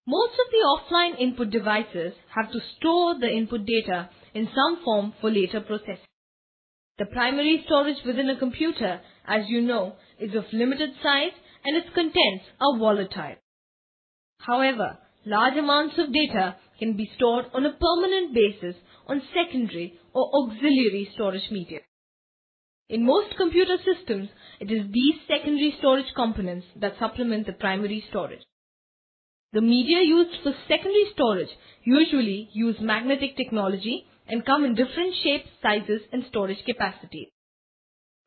Most of the offline input devices have to store the input data in some form for later processing. The primary storage within a computer, as you know, is of limited size and its contents are volatile. However, large amounts of data can be stored on a permanent basis on secondary or auxiliary storage media. In most computer systems, it is these secondary storage components that supplement the primary storage. The media used for secondary storage usually use magnetic technology and come in different shapes, sizes, and storage capacities.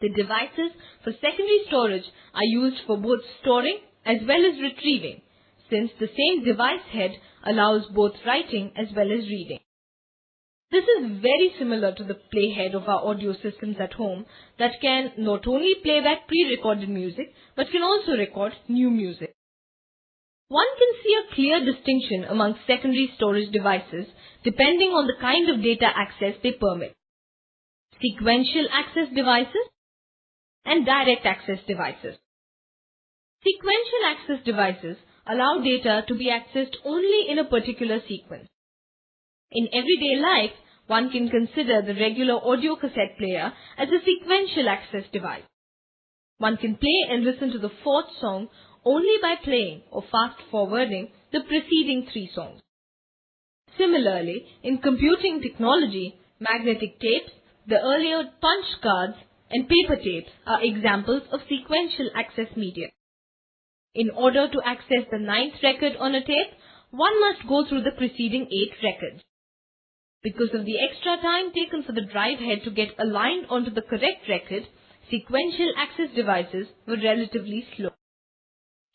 The devices for secondary storage are used for both storing as well as retrieving, since the same device head allows both writing as well as reading. This is very similar to the playhead of our audio systems at home that can not only play back pre-recorded music but can also record new music. One can see a clear distinction among secondary storage devices depending on the kind of data access they permit. Sequential access devices and direct access devices. Sequential access devices allow data to be accessed only in a particular sequence. In everyday life, one can consider the regular audio cassette player as a sequential access device. One can play and listen to the fourth song only by playing or fast-forwarding the preceding 3 songs. Similarly, in computing technology, magnetic tapes, the earlier punch cards, and paper tapes are examples of sequential access media. In order to access the 9th record on a tape, one must go through the preceding 8 records. Because of the extra time taken for the drive head to get aligned onto the correct record, sequential access devices were relatively slow.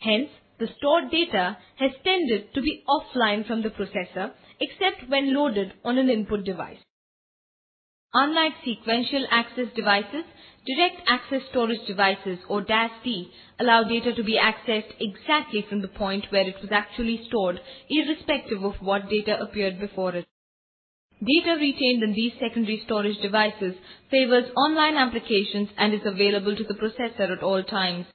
Hence, the stored data has tended to be offline from the processor except when loaded on an input device. Unlike sequential access devices, direct access storage devices or DAS-D allow data to be accessed exactly from the point where it was actually stored, irrespective of what data appeared before it. Data retained in these secondary storage devices favors online applications and is available to the processor at all times.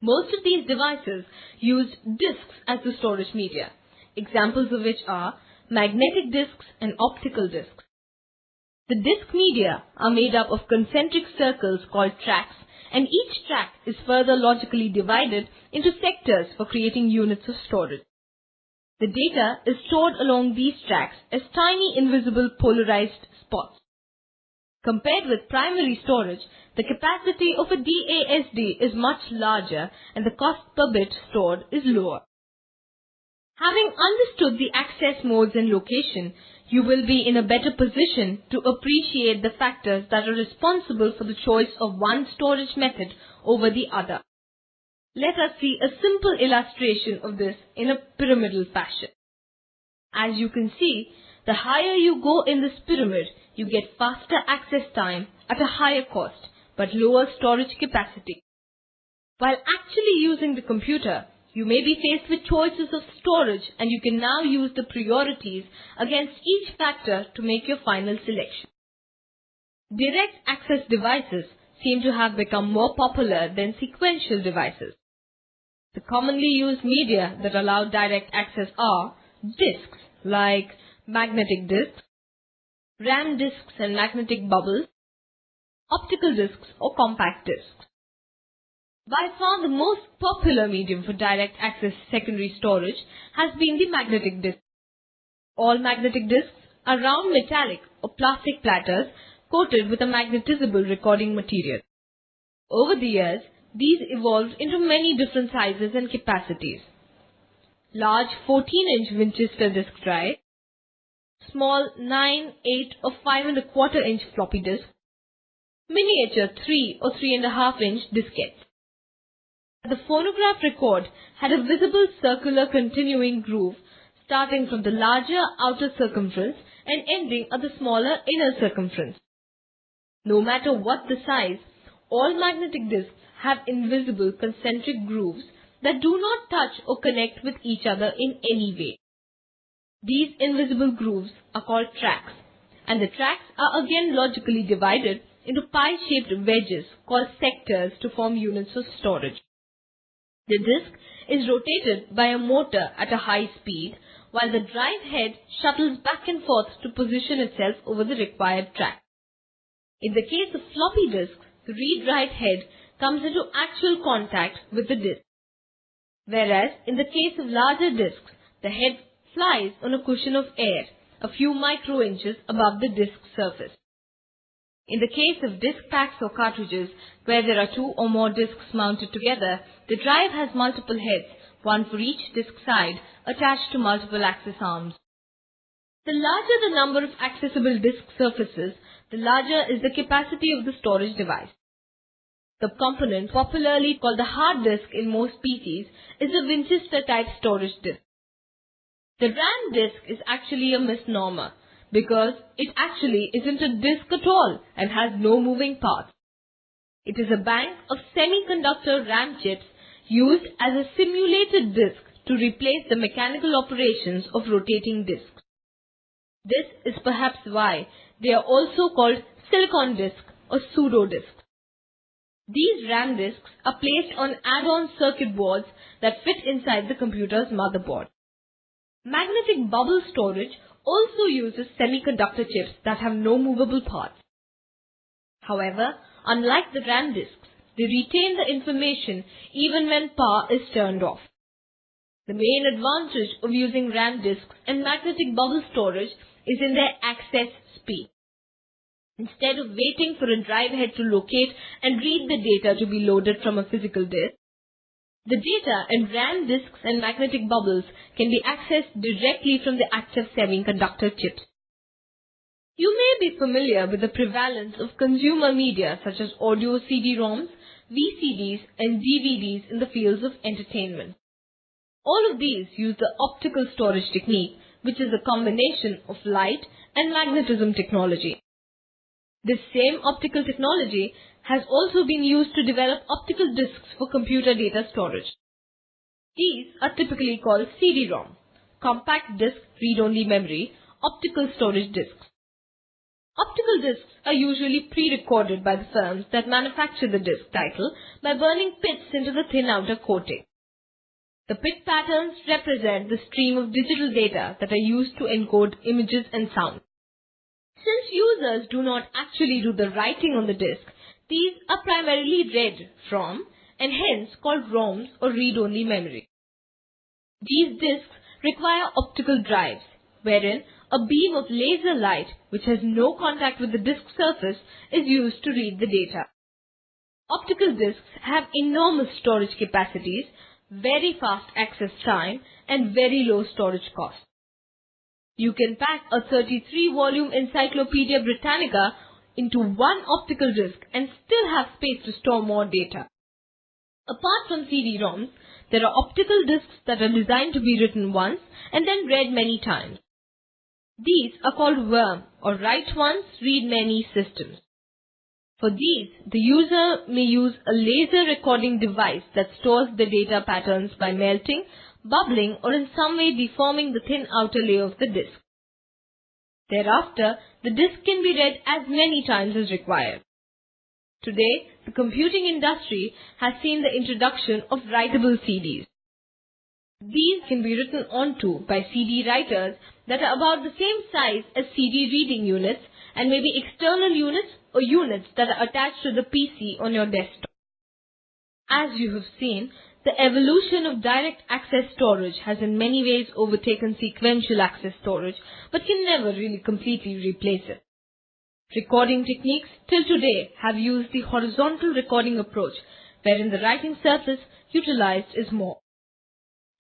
Most of these devices use disks as the storage media, examples of which are magnetic disks and optical disks. The disk media are made up of concentric circles called tracks, and each track is further logically divided into sectors for creating units of storage. The data is stored along these tracks as tiny invisible polarized spots. Compared with primary storage, the capacity of a DASD is much larger and the cost per bit stored is lower. Having understood the access modes and location, you will be in a better position to appreciate the factors that are responsible for the choice of one storage method over the other. Let us see a simple illustration of this in a pyramidal fashion. As you can see, the higher you go in this pyramid, you get faster access time at a higher cost, but lower storage capacity. While actually using the computer, you may be faced with choices of storage and you can now use the priorities against each factor to make your final selection. Direct access devices seem to have become more popular than sequential devices. The commonly used media that allow direct access are disks like magnetic disks, RAM disks and magnetic bubbles, optical disks or compact disks. By far the most popular medium for direct access secondary storage has been the magnetic disk. All magnetic disks are round metallic or plastic platters coated with a magnetizable recording material. Over the years, these evolved into many different sizes and capacities. Large 14-inch Winchester disk drive, small 9, 8 or 5 1/4 inch floppy disk, miniature 3 or 3.5 inch diskettes. The phonograph record had a visible circular continuing groove starting from the larger outer circumference and ending at the smaller inner circumference. No matter what the size, all magnetic disks have invisible concentric grooves that do not touch or connect with each other in any way. These invisible grooves are called tracks, and the tracks are again logically divided into pie-shaped wedges called sectors to form units of storage. The disk is rotated by a motor at a high speed, while the drive head shuttles back and forth to position itself over the required track. In the case of floppy disks, the read-write head comes into actual contact with the disk, whereas in the case of larger disks, the head flies on a cushion of air a few micro-inches above the disk surface. In the case of disk packs or cartridges, where there are two or more disks mounted together, the drive has multiple heads, one for each disk side, attached to multiple access arms. The larger the number of accessible disk surfaces, the larger is the capacity of the storage device. The component, popularly called the hard disk in most PCs, is a Winchester-type storage disk. The RAM disk is actually a misnomer, because it actually isn't a disk at all and has no moving parts. It is a bank of semiconductor RAM chips used as a simulated disk to replace the mechanical operations of rotating disks. This is perhaps why they are also called silicon disk or pseudo disks. These RAM disks are placed on add-on circuit boards that fit inside the computer's motherboard. Magnetic bubble storage also uses semiconductor chips that have no movable parts. However, unlike the RAM disks, they retain the information even when power is turned off. The main advantage of using RAM disks and magnetic bubble storage is in their access speed. Instead of waiting for a drive head to locate and read the data to be loaded from a physical disk, the data in RAM disks and magnetic bubbles can be accessed directly from the active semiconductor chips. You may be familiar with the prevalence of consumer media such as audio CD-ROMs, VCDs, and DVDs in the fields of entertainment. All of these use the optical storage technique, which is a combination of light and magnetism technology. This same optical technology has also been used to develop optical disks for computer data storage. These are typically called CD-ROM, compact disc read-only memory, optical storage disks. Optical disks are usually pre-recorded by the firms that manufacture the disk title by burning pits into the thin outer coating. The pit patterns represent the stream of digital data that are used to encode images and sound. Since users do not actually do the writing on the disk, these are primarily read from and hence called ROMs or read-only memory. These disks require optical drives, wherein a beam of laser light, which has no contact with the disk surface, is used to read the data. Optical disks have enormous storage capacities, very fast access time, and very low storage cost. You can pack a 33-volume Encyclopedia Britannica into one optical disc and still have space to store more data. Apart from CD-ROMs, there are optical discs that are designed to be written once and then read many times. These are called WRM or Write Once, Read Many systems. For these, the user may use a laser recording device that stores the data patterns by melting, bubbling, or in some way deforming the thin outer layer of the disk. Thereafter, the disk can be read as many times as required. Today, the computing industry has seen the introduction of writable CDs. These can be written onto by CD writers that are about the same size as CD reading units and may be external units or units that are attached to the PC on your desktop. As you have seen, the evolution of direct access storage has in many ways overtaken sequential access storage, but can never really completely replace it. Recording techniques till today have used the horizontal recording approach, wherein the writing surface utilized is more.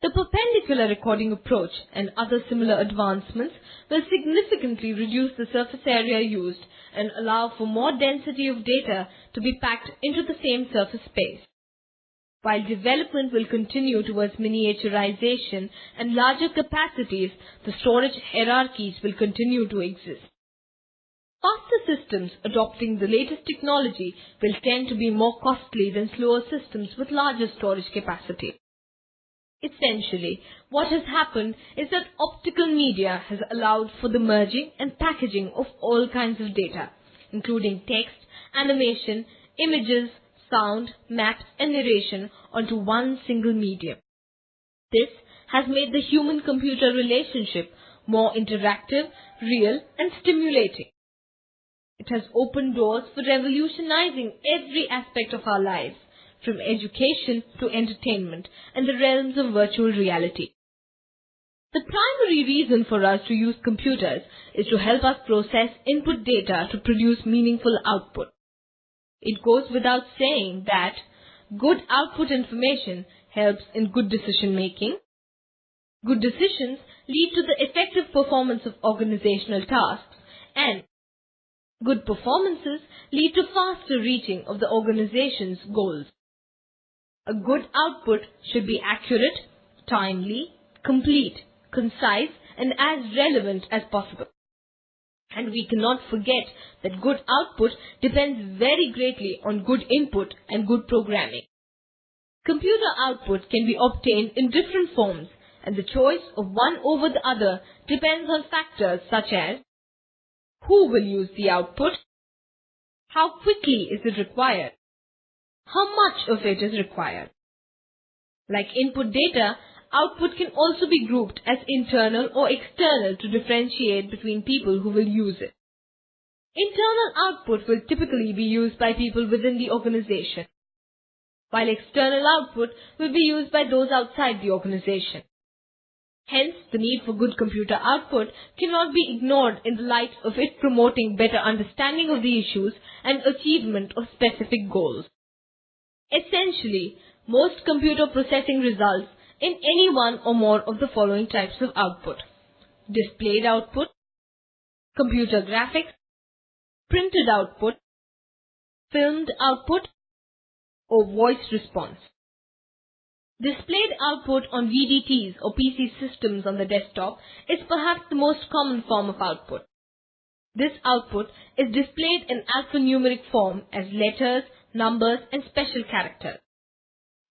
The perpendicular recording approach and other similar advancements will significantly reduce the surface area used and allow for more density of data to be packed into the same surface space. While development will continue towards miniaturization and larger capacities, the storage hierarchies will continue to exist. Faster systems adopting the latest technology will tend to be more costly than slower systems with larger storage capacity. Essentially, what has happened is that optical media has allowed for the merging and packaging of all kinds of data, including text, animation, images, sound, maps, and narration onto one single medium. This has made the human-computer relationship more interactive, real, and stimulating. It has opened doors for revolutionizing every aspect of our lives, from education to entertainment and the realms of virtual reality. The primary reason for us to use computers is to help us process input data to produce meaningful output. It goes without saying that good output information helps in good decision making. Good decisions lead to the effective performance of organizational tasks, and good performances lead to faster reaching of the organization's goals. A good output should be accurate, timely, complete, concise, and as relevant as possible. And we cannot forget that good output depends very greatly on good input and good programming. Computer output can be obtained in different forms, and the choice of one over the other depends on factors such as who will use the output, how quickly is it required, how much of it is required. Like input data, output can also be grouped as internal or external to differentiate between people who will use it. Internal output will typically be used by people within the organization, while external output will be used by those outside the organization. Hence, the need for good computer output cannot be ignored in the light of it promoting better understanding of the issues and achievement of specific goals. Essentially, most computer processing results in any one or more of the following types of output: displayed output, computer graphics, printed output, filmed output, or voice response. Displayed output on VDTs or PC systems on the desktop is perhaps the most common form of output. This output is displayed in alphanumeric form as letters, numbers, and special characters.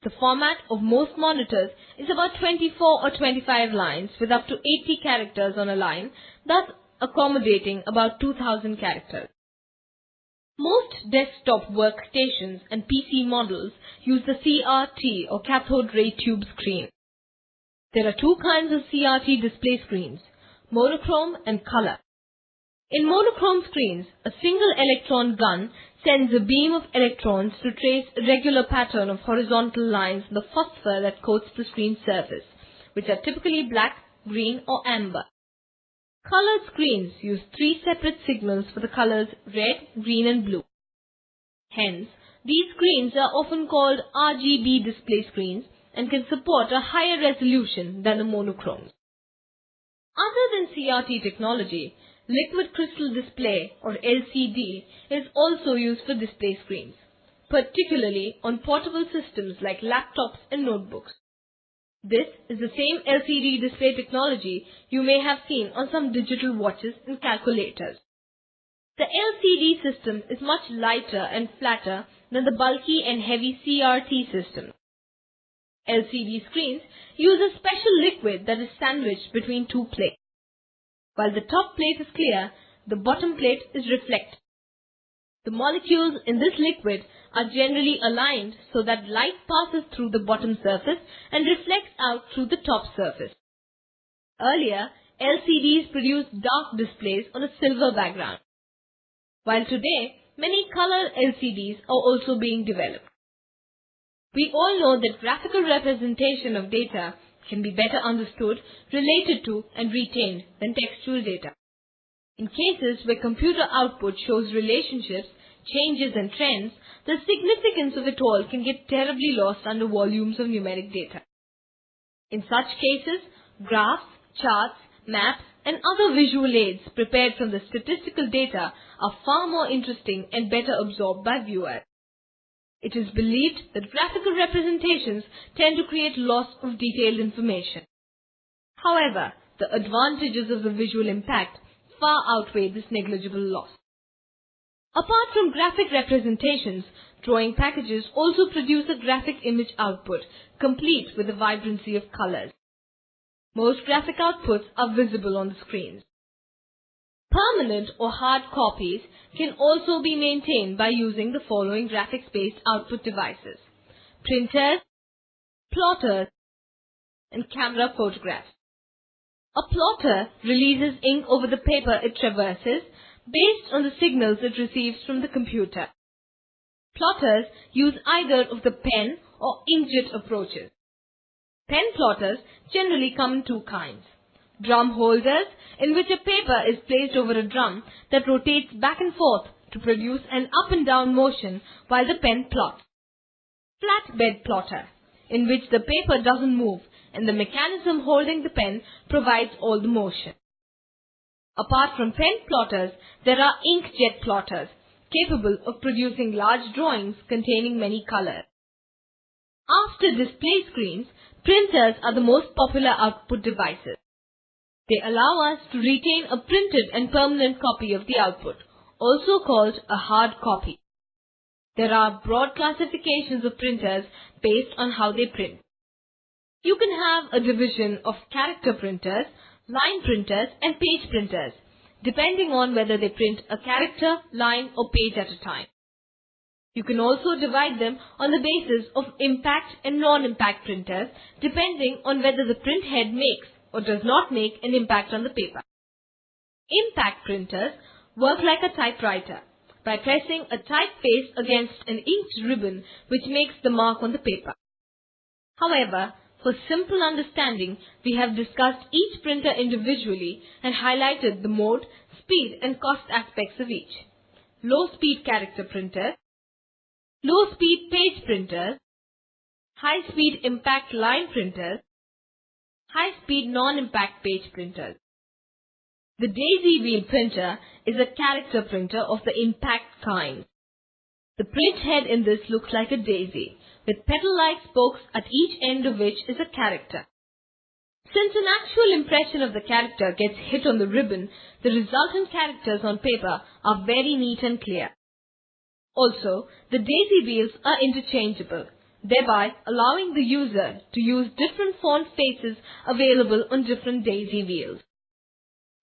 The format of most monitors is about 24 or 25 lines with up to 80 characters on a line, thus accommodating about 2000 characters. Most desktop workstations and PC models use the CRT or cathode ray tube screen. There are two kinds of CRT display screens: monochrome and color. In monochrome screens, a single electron gun sends a beam of electrons to trace a regular pattern of horizontal lines in the phosphor that coats the screen surface, which are typically black, green, or amber. Colored screens use three separate signals for the colors red, green, and blue. Hence, these screens are often called RGB display screens and can support a higher resolution than the monochromes. Other than CRT technology, liquid crystal display or LCD is also used for display screens, particularly on portable systems like laptops and notebooks. This is the same LCD display technology you may have seen on some digital watches and calculators. The LCD system is much lighter and flatter than the bulky and heavy CRT system. LCD screens use a special liquid that is sandwiched between two plates. While the top plate is clear, the bottom plate is reflective. The molecules in this liquid are generally aligned so that light passes through the bottom surface and reflects out through the top surface. Earlier, LCDs produced dark displays on a silver background, while today many color LCDs are also being developed. We all know that graphical representation of data can be better understood, related to, and retained than textual data. In cases where computer output shows relationships, changes, and trends, the significance of it all can get terribly lost under volumes of numeric data. In such cases, graphs, charts, maps, and other visual aids prepared from the statistical data are far more interesting and better absorbed by viewers. It is believed that graphical representations tend to create loss of detailed information. However, the advantages of the visual impact far outweigh this negligible loss. Apart from graphic representations, drawing packages also produce a graphic image output, complete with the vibrancy of colors. Most graphic outputs are visible on the screens. Permanent or hard copies can also be maintained by using the following graphics-based output devices: printers, plotters, and camera photographs. A plotter releases ink over the paper it traverses based on the signals it receives from the computer. Plotters use either of the pen or inkjet approaches. Pen plotters generally come in two kinds. Drum holders, in which a paper is placed over a drum that rotates back and forth to produce an up and down motion while the pen plots. Flatbed plotter, in which the paper doesn't move and the mechanism holding the pen provides all the motion. Apart from pen plotters, there are inkjet plotters, capable of producing large drawings containing many colors. After display screens, printers are the most popular output devices. They allow us to retain a printed and permanent copy of the output, also called a hard copy. There are broad classifications of printers based on how they print. You can have a division of character printers, line printers and page printers, depending on whether they print a character, line or page at a time. You can also divide them on the basis of impact and non-impact printers, depending on whether the print head makes or does not make an impact on the paper. Impact printers work like a typewriter by pressing a typeface against an inked ribbon which makes the mark on the paper. However, for simple understanding, we have discussed each printer individually and highlighted the mode, speed and cost aspects of each. Low-speed character printers, low-speed page printers, high-speed impact line printers, high-speed non-impact page printers. The daisy wheel printer is a character printer of the impact kind. The print head in this looks like a daisy, with petal-like spokes at each end of which is a character. Since an actual impression of the character gets hit on the ribbon, the resultant characters on paper are very neat and clear. Also, the daisy wheels are interchangeable, thereby allowing the user to use different font faces available on different daisy wheels.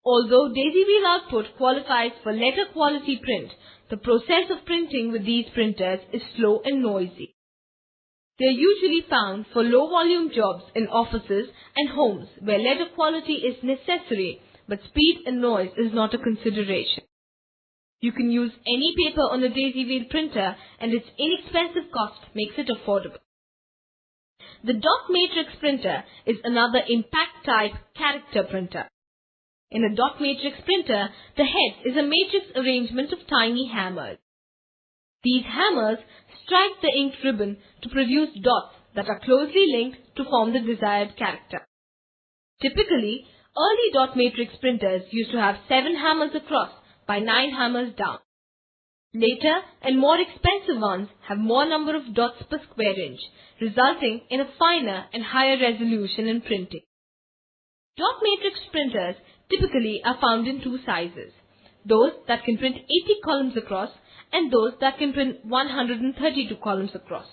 Although daisy wheel output qualifies for letter quality print, the process of printing with these printers is slow and noisy. They are usually found for low volume jobs in offices and homes where letter quality is necessary, but speed and noise is not a consideration. You can use any paper on a daisy wheel printer and its inexpensive cost makes it affordable. The dot matrix printer is another impact type character printer. In a dot matrix printer, the head is a matrix arrangement of tiny hammers. These hammers strike the inked ribbon to produce dots that are closely linked to form the desired character. Typically, early dot matrix printers used to have 7 hammers across by 9 hammers down. Later and more expensive ones have more number of dots per square inch, resulting in a finer and higher resolution in printing. Dot matrix printers typically are found in two sizes, those that can print 80 columns across and those that can print 132 columns across.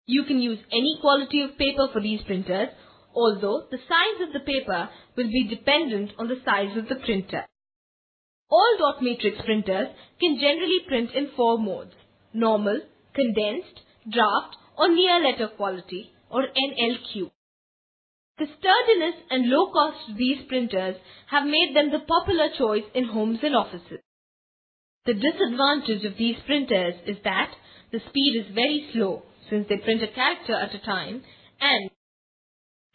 You can use any quality of paper for these printers, although the size of the paper will be dependent on the size of the printer. All dot matrix printers can generally print in 4 modes: normal, condensed, draft or near letter quality or NLQ. The sturdiness and low cost of these printers have made them the popular choice in homes and offices. The disadvantage of these printers is that the speed is very slow since they print a character at a time, and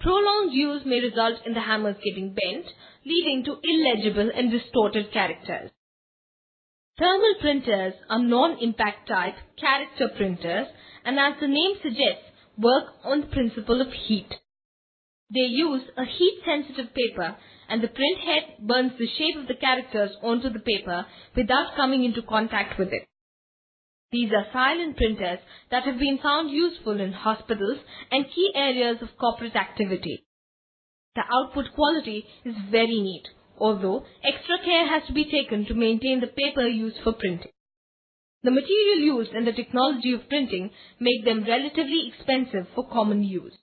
prolonged use may result in the hammers getting bent, leading to illegible and distorted characters. Thermal printers are non-impact type character printers and, as the name suggests, work on the principle of heat. They use a heat-sensitive paper and the print head burns the shape of the characters onto the paper without coming into contact with it. These are silent printers that have been found useful in hospitals and key areas of corporate activity. The output quality is very neat, although extra care has to be taken to maintain the paper used for printing. The material used and the technology of printing make them relatively expensive for common use.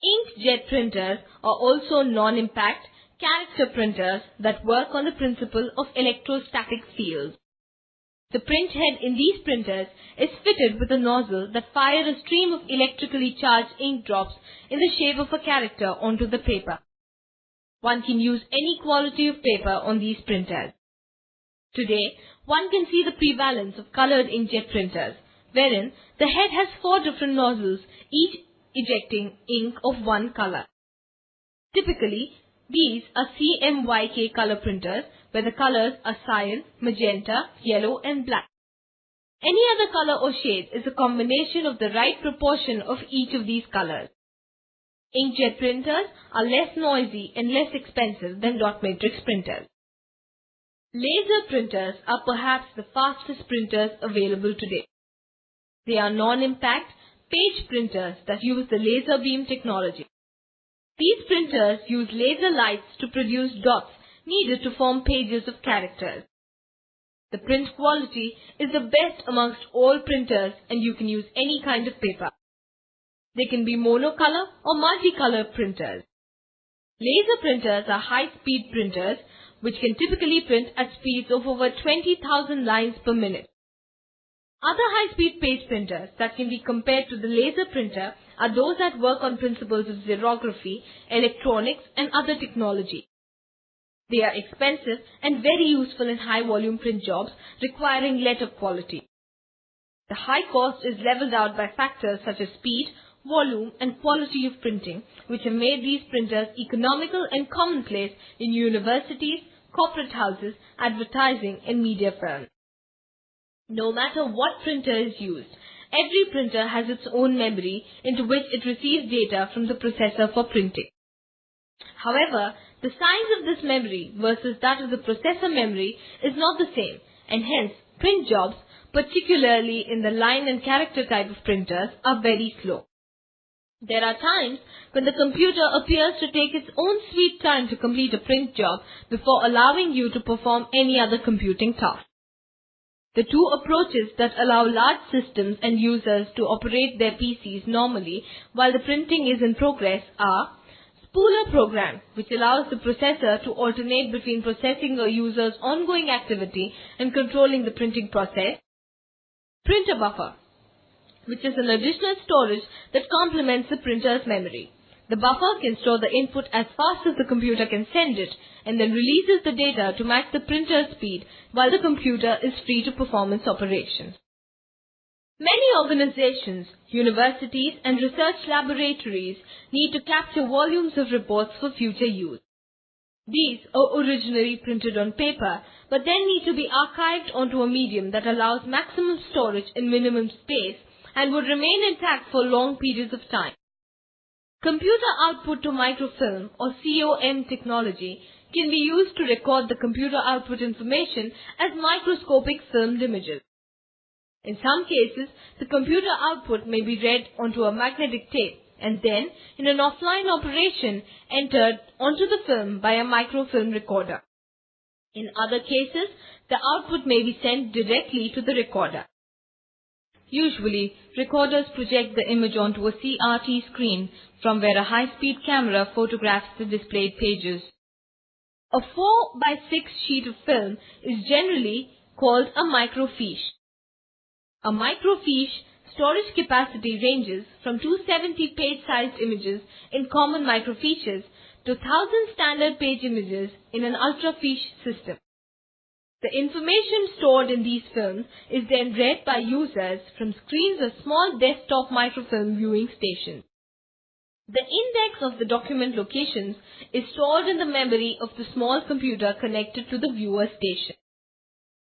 Inkjet printers are also non-impact character printers that work on the principle of electrostatic fields. The print head in these printers is fitted with a nozzle that fires a stream of electrically charged ink drops in the shape of a character onto the paper. One can use any quality of paper on these printers. Today, one can see the prevalence of colored inkjet printers, wherein the head has 4 different nozzles, each ejecting ink of one color. Typically, these are CMYK color printers, where the colors are cyan, magenta, yellow and black. Any other color or shade is a combination of the right proportion of each of these colors. Inkjet printers are less noisy and less expensive than dot matrix printers. Laser printers are perhaps the fastest printers available today. They are non-impact page printers that use the laser beam technology. These printers use laser lights to produce dots needed to form pages of characters. The print quality is the best amongst all printers and you can use any kind of paper. They can be monocolor or multicolor printers. Laser printers are high-speed printers which can typically print at speeds of over 20,000 lines per minute. Other high-speed page printers that can be compared to the laser printer are those that work on principles of xerography, electronics and other technology. They are expensive and very useful in high-volume print jobs requiring letter quality. The high cost is leveled out by factors such as speed, volume and quality of printing, which have made these printers economical and commonplace in universities, corporate houses, advertising and media firms. No matter what printer is used, every printer has its own memory into which it receives data from the processor for printing. However, the size of this memory versus that of the processor memory is not the same, and hence print jobs, particularly in the line and character type of printers, are very slow. There are times when the computer appears to take its own sweet time to complete a print job before allowing you to perform any other computing task. The two approaches that allow large systems and users to operate their PCs normally while the printing is in progress are spooler program, which allows the processor to alternate between processing a user's ongoing activity and controlling the printing process, printer buffer, which is an additional storage that complements the printer's memory. The buffer can store the input as fast as the computer can send it and then releases the data to match the printer's speed while the computer is free to perform its operations. Many organizations, universities and research laboratories need to capture volumes of reports for future use. These are originally printed on paper but then need to be archived onto a medium that allows maximum storage in minimum space and would remain intact for long periods of time. Computer output to microfilm or COM technology can be used to record the computer output information as microscopic filmed images. In some cases, the computer output may be read onto a magnetic tape and then, in an offline operation, entered onto the film by a microfilm recorder. In other cases, the output may be sent directly to the recorder. Usually, recorders project the image onto a CRT screen from where a high-speed camera photographs the displayed pages. A 4x6 sheet of film is generally called a microfiche. A microfiche storage capacity ranges from 270 page-sized images in common microfiches to 1,000 standard page images in an ultrafiche system. The information stored in these films is then read by users from screens of small desktop microfilm viewing stations. The index of the document locations is stored in the memory of the small computer connected to the viewer station.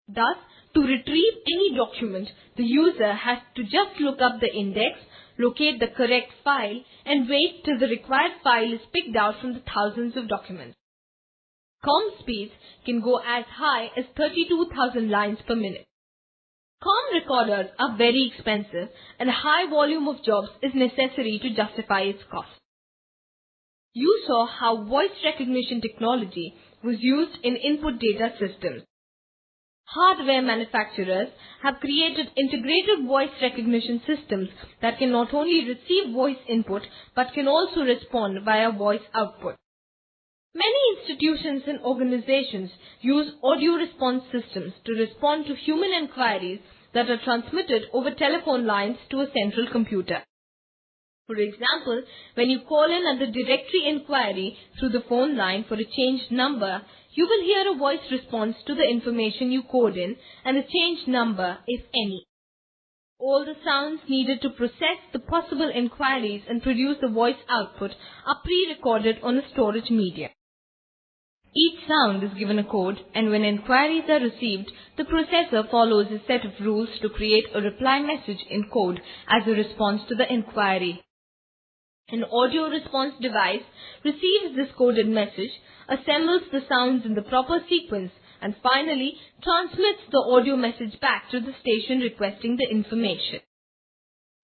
Thus, to retrieve any document, the user has to just look up the index, locate the correct file, and wait till the required file is picked out from the thousands of documents. COM speeds can go as high as 32,000 lines per minute. COM recorders are very expensive and a high volume of jobs is necessary to justify its cost. You saw how voice recognition technology was used in input data systems. Hardware manufacturers have created integrated voice recognition systems that can not only receive voice input but can also respond via voice output. Many institutions and organizations use audio response systems to respond to human inquiries that are transmitted over telephone lines to a central computer. For example, when you call in at the directory inquiry through the phone line for a changed number, you will hear a voice response to the information you called in and the changed number, if any. All the sounds needed to process the possible inquiries and produce the voice output are pre-recorded on a storage media. Each sound is given a code, and when inquiries are received, the processor follows a set of rules to create a reply message in code as a response to the inquiry. An audio response device receives this coded message, assembles the sounds in the proper sequence, and finally transmits the audio message back to the station requesting the information.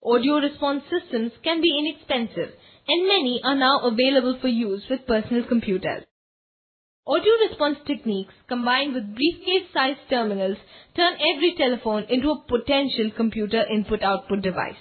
Audio response systems can be inexpensive, and many are now available for use with personal computers. Audio response techniques combined with briefcase-sized terminals turn every telephone into a potential computer input-output device.